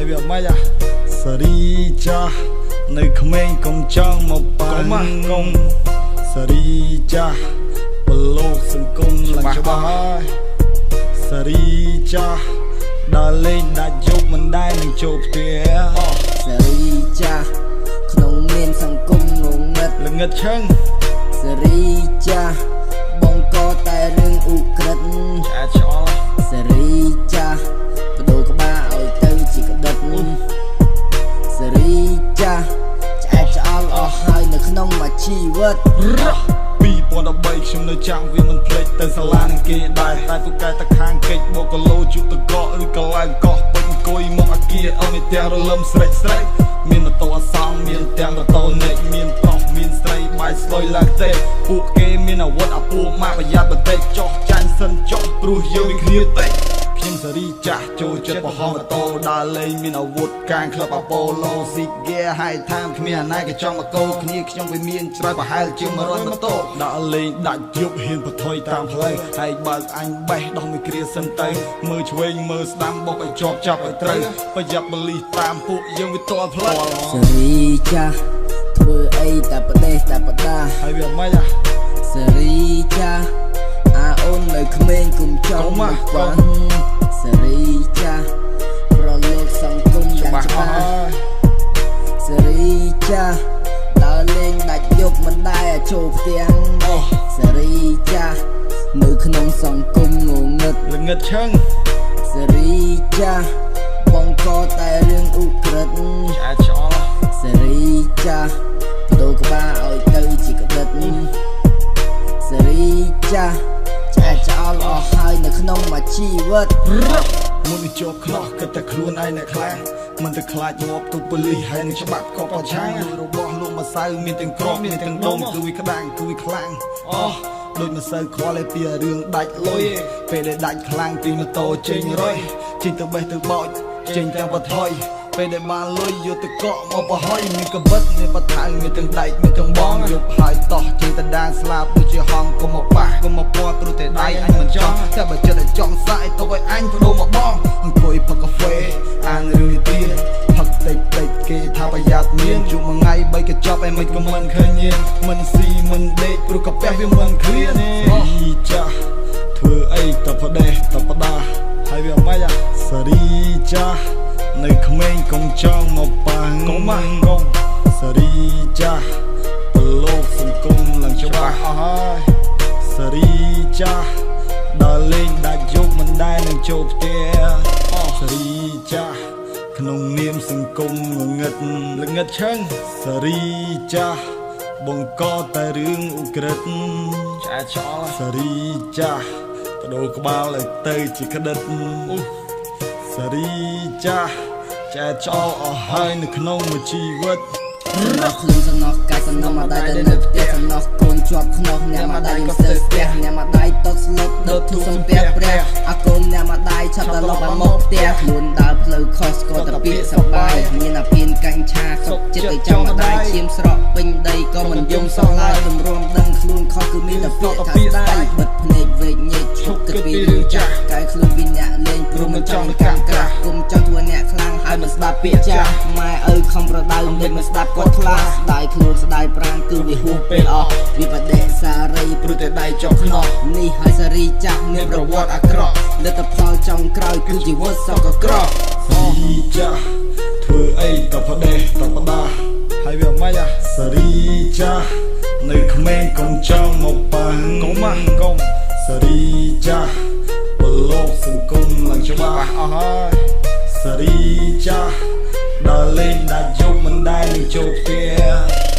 ហើយវាមិនសេរីចាស់នៅក្មេងកុំចង់មកប៉ាងងងសេរីចាស់បលោកសង្គមឡើងច្បាស់ហើយសេរីចាស់ដល់លេងដាច់យប់មិនដែលនឹងចូលផ្ទះសេរីចាស់ក្នុងមានសង្គមងងឹតល្ងឹតឈឹងសេរីចាស់បងក៏តែរឿងឧក្រិដ្ឋឆ្អែតឆ្អល់សេរីចាស់បដូរក្បាលឲ្យទៅជាក្តិតសេរីចាស់ឆ្អែតឆ្អល់អស់ហើយនៅក្នុងមួយជីវិត2013ខ្ញុំនៅចាំវាមិនភ្លេចទៅសាលានឹងគេដែរតែពូកែតខាងកិច្ចបកឡូជុតកកឬកន្លែងកោះពេញអង្គុយមកអាគារអស់នេះផ្ទះរលឹមស្រេចស្រេចមានម៉ូតូអសងមានទាំងម៉ូតូណេកមានប្រុសមានស្រីបាយស្លុយឡើងទេពួកគេមានអាវុធអាពួកម៉ាក់ប្រយ័ត្នបន្តិចចោះចាញ់សិនចោះព្រោះយើងមានគ្នាតិចខ្ញុំសេរីចាស់ចូលចិត្តបោះម៉ូតូដើរលេងមានអាវុធកាងក្លឹបអាប៉ូឡូស៊ីហ្គេហើយតាមគ្មានអាណាក៏ចង់មកកោគ្នាខ្ញុំវាមានច្រើនប្រហែលជាង100ម៉ូតូដើរលេងដាច់យប់ហ៊ានបថុយតាមផ្លូវហើយបើកអញបេះដោះមួយគ្រាសិនទៅមើលឆ្វេងមើលស្ដាំបុកឲ្យជាប់ចាប់ឲ្យត្រូវប្រយ័ត្នបលិសតាមពួកយើងវាតល់ផ្លូវសេរីចាស់ធ្វើអីតែប្រទេសតែបដាហើយវាមិនសេរីចាស់អាអូននៅក្មេងគុំចង់មកបាំងសេរីចាស់ប្រលោកសង្គមយ៉ាងច្បាស់សេរីចាស់ដើរលេងដាច់យប់មិនដែលចូលផ្ទះសេរីចាស់នៅក្នុងសង្គមងងឹតល្ងឹតឈឹងសេរីចាស់បងក៏តែរឿងឧក្រិដ្ឋឆ្អែតឆ្អល់សេរីចាស់បដូរក្បាលឲ្យទៅជាក្តិតសេរីចាស់ឆ្អែតឆ្អល់អស់ហើយនៅក្នុងមួយជីវិតមុននឹងជាប់ខ្នោះគិតតែខ្លួនឯងអ្នកខ្លាំងមិនទៅខ្លាចងាប់ទូប៉ូលីសហើយនឹងច្បាប់ក៏ប្រឆាំងរបស់លោកម្សៅមានទាំងក្រមមានទាំងដុំគឺវាក្តាំងគឺវាខ្លាំងដូចមិនសូវខ្វល់ឯពីរឿងដាច់លុយពេលដែលដាច់ខ្លាំងពីម៉ូតូចេញរុយចេញទៅបេះទៅបោចចេញទាំងបថុយពេលដែលបានលុយយកទៅកក់មកបរហើយមានកបិតមានបថៅមានទាំងដែកមានទាំងបងយកហើយតោះចេញទៅដានស្លាប់ដូចជាហងកុំមកប៉ះកុំមកពាត់ព្រោះតែដៃអញមិនចង់តែបើចិត្តឲ្យចង់សាយទុកឲ្យអញបដូរមកបងអង្គុយផឹកកាហ្វេអានរឿងនិទានផឹកតិចតិចគេថាប្រយ័ត្នមានជួបមួយថ្ងៃ3កញ្ចប់ឯមិនក៏មិនឃើញញៀនមិនស៊ីមិនដេកព្រោះកាពះវាមិនឃ្លានចាស់ធ្វើអីតែផ្ដេសតែផ្ដាហើយវាមិនសេរីចាស់នៅក្មេងកុំចង់មកប៉ាងងងសេរីចាស់បលោកសង្គមឡើងច្បាស់អស់ហើយសេរីចាស់ដល់លេងដាច់យប់មិនដែលនឹងចូលផ្ទះសេរីចាស់ក្នុងនាមសង្គមងងឹតល្ងឹតឈឹងសេរីចាស់បង្កតែរឿងឧក្រិដ្ឋឆ្អែតឆ្អល់សេរីចាស់បដូរក្បាលឲ្យទៅជាក្តិតសេរីចាស់ឆ្អែតឆ្អល់អស់ហើយនៅក្នុងមួយជីវិតរបស់ខ្លួនសំណោះកាយសំណោះមកដៃទៅនៅផ្ទះសំណោះកូនជាប់ខ្នោះអ្នកមកដៃស្ទើរផ្ទះអ្នកមកដៃតកស្លុតដុតទូសំពះព្រះអាកូនអ្នកមកដៃឆាប់ដល់មកមកផ្ទះខ្លួនដើរផ្លូវខុសក៏តែពាកសបាយមានអាភៀនកាញ់ឆាសុកចិត្តទៅចាំមកដៃឈាមស្រក់ពេញដីក៏មិនយំសោះឡើយទម្រាំដឹងខ្លួនខុសគឺមានតែពាកថាស្ដាយបិទភ្នែកវែកញែកឈប់គិតពីរឿងចាស់កាយខ្លួនពីអ្នកលេងព្រមមិនចង់កាំក្រាស់គុំចង់ធ្វើអ្នកខ្លាំងហើយមិនស្ដាប់ពាក្យចាស់ម៉ែឪខំប្រដៅមិនស្ដាប់គាត់ខ្លាចស្ដាយខ្លួនស្ដាយប្រាណគឺវាហួសពេលអស់វាបដិសារីព្រោះតែដៃចុះខ្នោះនេះហើយសេរីចាស់មានប្រវត្តិអាក្រក់លទ្ធផលចុងក្រោយគឺជីវិតសកក្រក់សេរីចាស់ធ្វើអីក៏ផ្ដេសតែផ្ដាហើយវាមិនសេរីចាស់នៅក្មេងកុំចង់មកប៉ាងងងសេរីចាស់បលោកសង្គមឡើងច្បាស់អស់ហើយសេរីចាស់ដល់លេងដាច់យប់មិនដែលនឹងចូលផ្ទះ